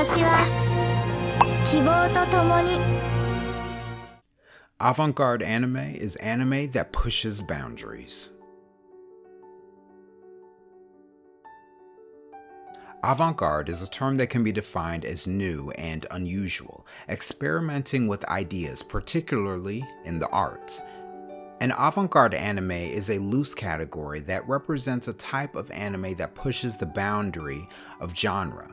私は希望とともに Avant-garde anime is anime that pushes boundaries. Avant-garde is a term that can be defined as new and unusual, experimenting with ideas, particularly in the arts. An avant-garde anime is a loose category that represents a type of anime that pushes the boundary of genre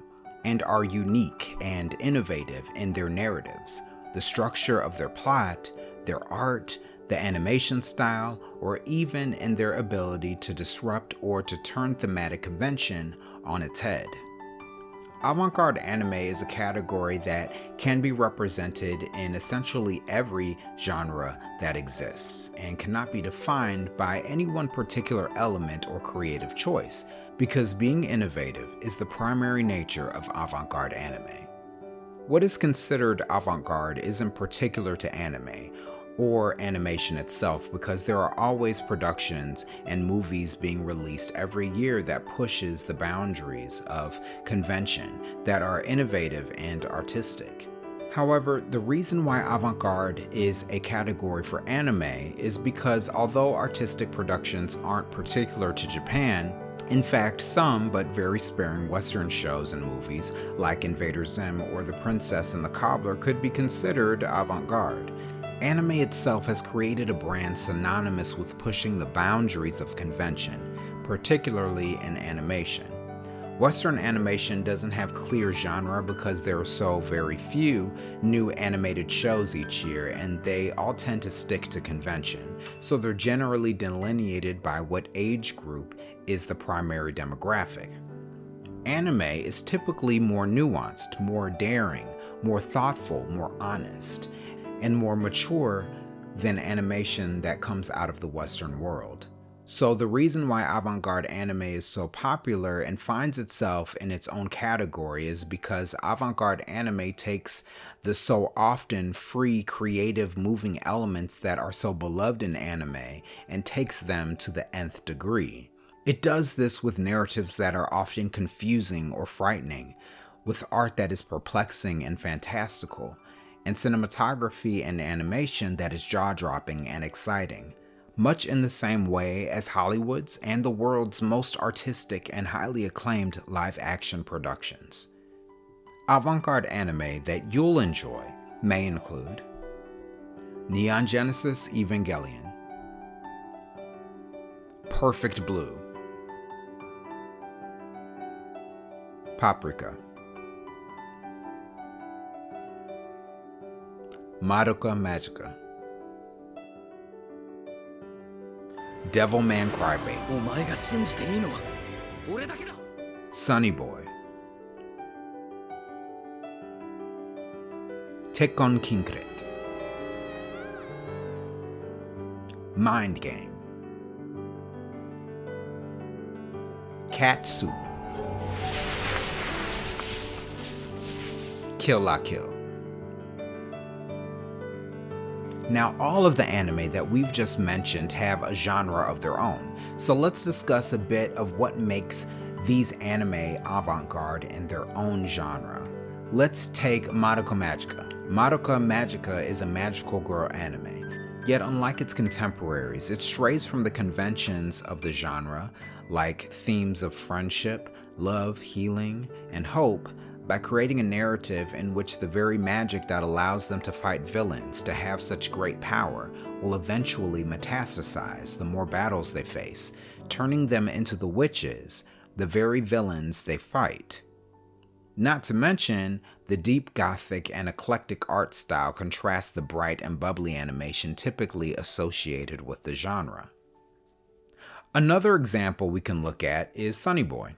and are unique and innovative in their narratives, the structure of their plot, their art, the animation style, or even in their ability to disrupt or to turn thematic convention on its head. Avant-garde anime is a category that can be represented in essentially every genre that exists and cannot be defined by any one particular element or creative choice, because being innovative is the primary nature of avant-garde anime. What is considered avant-garde isn't particular to anime or animation itself, because there are always productions and movies being released every year that pushes the boundaries of convention, that are innovative and artistic. However, the reason why avant-garde is a category for anime is because although artistic productions aren't particular to Japan, in fact, some, but very sparing Western shows and movies, like Invader Zim or The Princess and the Cobbler, could be considered avant-garde. Anime itself has created a brand synonymous with pushing the boundaries of convention, particularly in animation. Western animation doesn't have clear genre because there are so very few new animated shows each year, and they all tend to stick to convention, so they're generally delineated by what age group is the primary demographic. Anime is typically more nuanced, more daring, more thoughtful, more honest, and more mature than animation that comes out of the Western world. So the reason why avant-garde anime is so popular and finds itself in its own category is because avant-garde anime takes the so often free, creative, moving elements that are so beloved in anime and takes them to the nth degree. It does this with narratives that are often confusing or frightening, with art that is perplexing and fantastical, and cinematography and animation that is jaw-dropping and exciting, much in the same way as Hollywood's and the world's most artistic and highly acclaimed live-action productions. Avant-garde anime that you'll enjoy may include Neon Genesis Evangelion, Perfect Blue, Paprika, Madoka Magica, Devilman Crybaby, Sunny Boy, Tekkon Kinkret, Mind Game, Cat Soup, Kill La Kill. Now, all of the anime that we've just mentioned have a genre of their own, so let's discuss a bit of what makes these anime avant-garde in their own genre. Let's take Madoka Magica. Madoka Magica is a magical girl anime, yet unlike its contemporaries, it strays from the conventions of the genre, like themes of friendship, love, healing, and hope, by creating a narrative in which the very magic that allows them to fight villains to have such great power will eventually metastasize the more battles they face, turning them into the witches, the very villains they fight. Not to mention, the deep gothic and eclectic art style contrasts the bright and bubbly animation typically associated with the genre. Another example we can look at is Sunny Boy.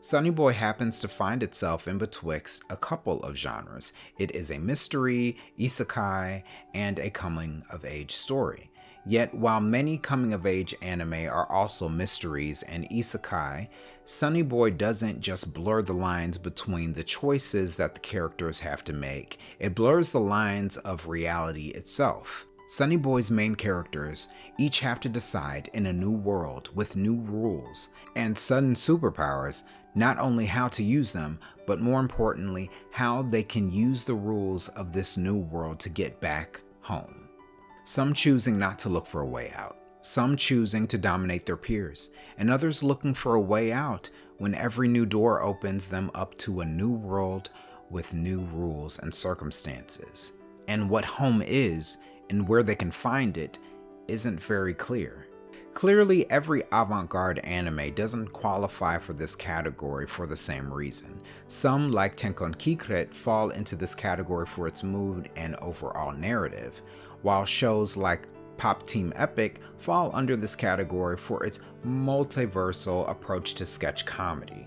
Sunny Boy happens to find itself in betwixt a couple of genres. It is a mystery, isekai, and a coming-of-age story. Yet, while many coming-of-age anime are also mysteries and isekai, Sunny Boy doesn't just blur the lines between the choices that the characters have to make, it blurs the lines of reality itself. Sunny Boy's main characters each have to decide in a new world with new rules and sudden superpowers Not only how to use them, but more importantly, how they can use the rules of this new world to get back home. Some choosing not to look for a way out, some choosing to dominate their peers, and others looking for a way out when every new door opens them up to a new world with new rules and circumstances. And what home is and where they can find it isn't very clear. Clearly, every avant-garde anime doesn't qualify for this category for the same reason. Some, like Tenkon Kikret, fall into this category for its mood and overall narrative, while shows like Pop Team Epic fall under this category for its multiversal approach to sketch comedy.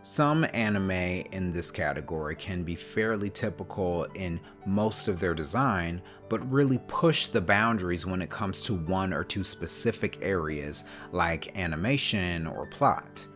Some anime in this category can be fairly typical in most of their design, but really push the boundaries when it comes to one or two specific areas like animation or plot.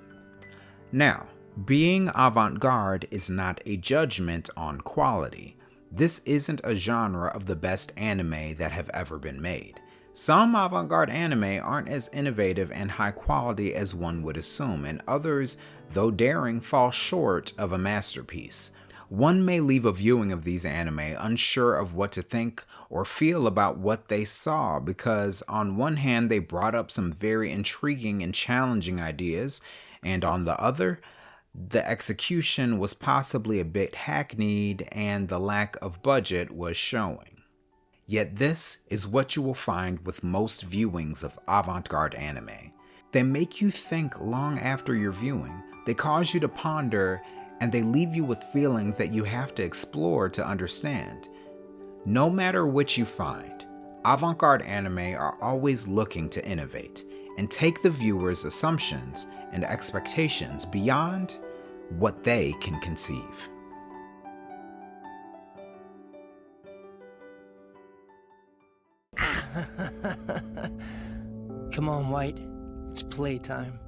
Now, being avant-garde is not a judgment on quality. This isn't a genre of the best anime that have ever been made. Some avant-garde anime aren't as innovative and high quality as one would assume, and others, though daring, fall short of a masterpiece. One may leave a viewing of these anime unsure of what to think or feel about what they saw because on one hand they brought up some very intriguing and challenging ideas, and on the other, the execution was possibly a bit hackneyed and the lack of budget was showing. Yet this is what you will find with most viewings of avant-garde anime. They make you think long after your viewing, they cause you to ponder, and they leave you with feelings that you have to explore to understand. No matter which you find, avant-garde anime are always looking to innovate and take the viewer's assumptions and expectations beyond what they can conceive. Come on, White. It's playtime.